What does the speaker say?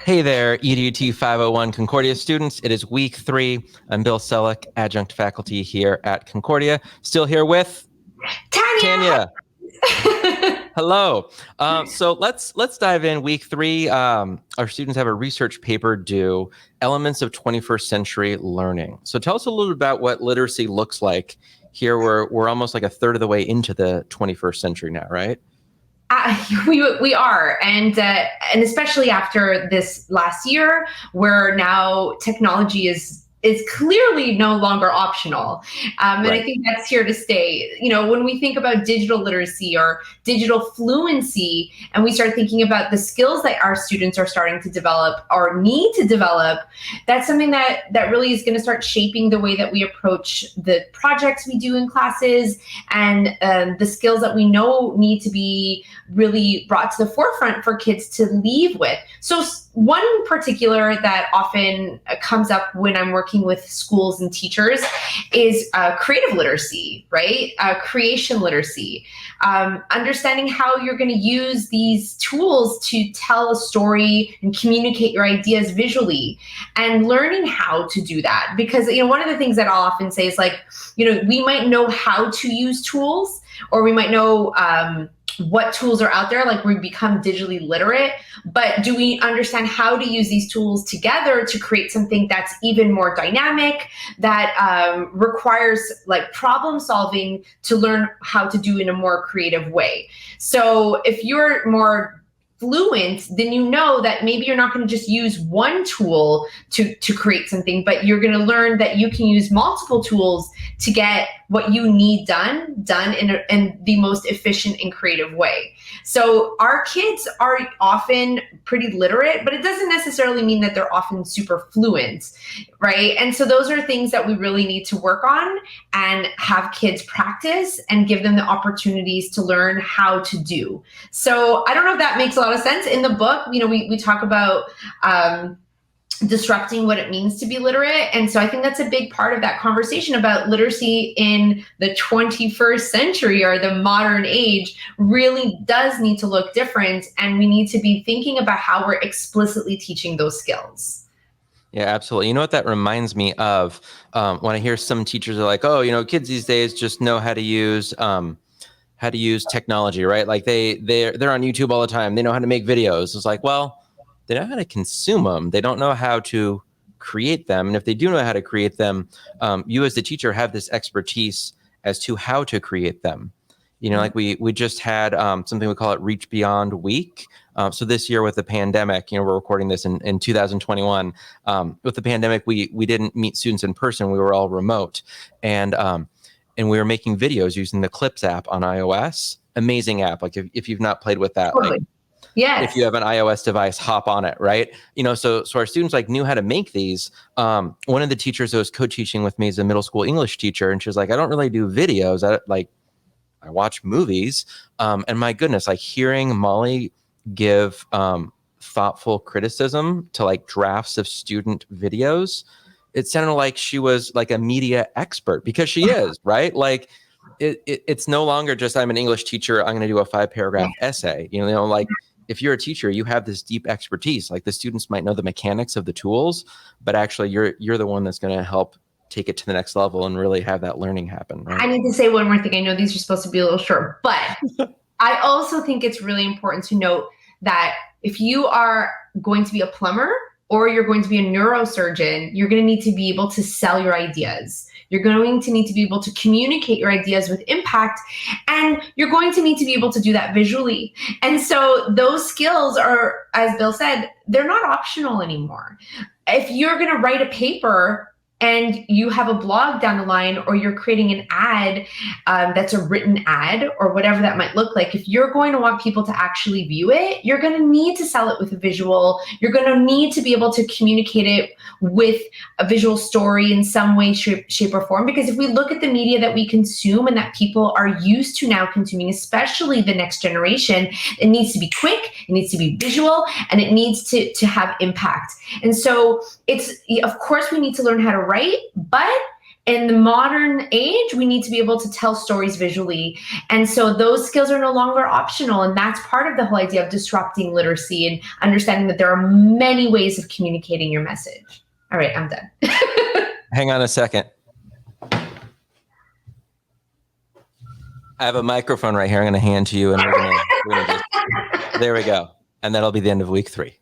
Hey there, EDUT 501 Concordia students. It is week 3. I'm Bill Selleck, adjunct faculty here at Concordia. Still here with Tanya. Hello. So let's dive in. Week 3. Our students have a research paper due, Elements of 21st Century Learning. So tell us a little about what literacy looks like. Here we're almost like a third of the way into the 21st century now, right? We are, and especially after this last year, where now technology is clearly no longer optional, and Right. I think that's here to stay. You know, when we think about digital literacy or digital fluency, and we start thinking about the skills that our students are starting to develop or need to develop, that's something that really is going to start shaping the way that we approach the projects we do in classes, and the skills that we know need to be really brought to the forefront for kids to leave with. So one particular that often comes up when I'm working with schools and teachers is creative literacy, right? Creation literacy, understanding how you're going to use these tools to tell a story and communicate your ideas visually, and learning how to do that. Because, you know, one of the things that I'll often say is, like, you know, we might know how to use tools, or we might know what tools are out there, like we become digitally literate, but do we understand how to use these tools together to create something that's even more dynamic, that requires like problem solving to learn how to do in a more creative way? So if you're more fluent, then you know that maybe you're not going to just use one tool to create something, but you're going to learn that you can use multiple tools to get what you need done in the most efficient and creative way. So our kids are often pretty literate, but it doesn't necessarily mean that they're often super fluent, right? And so those are things that we really need to work on and have kids practice and give them the opportunities to learn how to do. So I don't know if that makes a lot of sense. In the book, you know, we talk about disrupting what it means to be literate. And so I think that's a big part of that conversation about literacy in the 21st century, or the modern age, really does need to look different. And we need to be thinking about how we're explicitly teaching those skills. Yeah, absolutely. You know what that reminds me of? When I hear some teachers are like, oh, you know, kids these days just know how to use technology, right? Like they're on YouTube all the time. They know how to make videos. It's like, well, they know how to consume them. They don't know how to create them. And if they do know how to create them, you as the teacher have this expertise as to how to create them. You know, like we just had something we call it Reach Beyond Week. So this year with the pandemic, you know, we're recording this in 2021. With the pandemic, we didn't meet students in person. We were all remote. And we were making videos using the Clips app on iOS. Amazing app. Like if you've not played with that, Totally. like, Yes. if you have an iOS device, hop on it, right? You know, so our students like knew how to make these. One of the teachers that was co-teaching with me is a middle school English teacher, and she was like, I don't really do videos. I watch movies. And my goodness, like hearing Molly give thoughtful criticism to like drafts of student videos, it sounded like she was like a media expert, because she is, right? Like it's no longer just, I'm an English teacher, I'm going to do a 5-paragraph essay. You know, like if you're a teacher, you have this deep expertise. Like the students might know the mechanics of the tools, but actually you're the one that's going to help take it to the next level and really have that learning happen, right? I need to say one more thing. I know these are supposed to be a little short, but I also think it's really important to note that if you are going to be a plumber or you're going to be a neurosurgeon, you're going to need to be able to sell your ideas. You're going to need to be able to communicate your ideas with impact, and you're going to need to be able to do that visually. And so those skills are, as Bill said, they're not optional anymore. If you're going to write a paper and you have a blog down the line, or you're creating an ad that's a written ad, or whatever that might look like, if you're going to want people to actually view it, you're going to need to sell it with a visual. You're going to need to be able to communicate it with a visual story in some way, shape, or form. Because if we look at the media that we consume and that people are used to now consuming, especially the next generation, it needs to be quick, it needs to be visual, and it needs to have impact. And so it's, of course, we need to learn how to write, but in the modern age, we need to be able to tell stories visually. And so those skills are no longer optional. And that's part of the whole idea of disrupting literacy and understanding that there are many ways of communicating your message. All right, I'm done. Hang on a second. I have a microphone right here. I'm going to hand to you, and we're gonna just, there we go. And that'll be the end of week 3.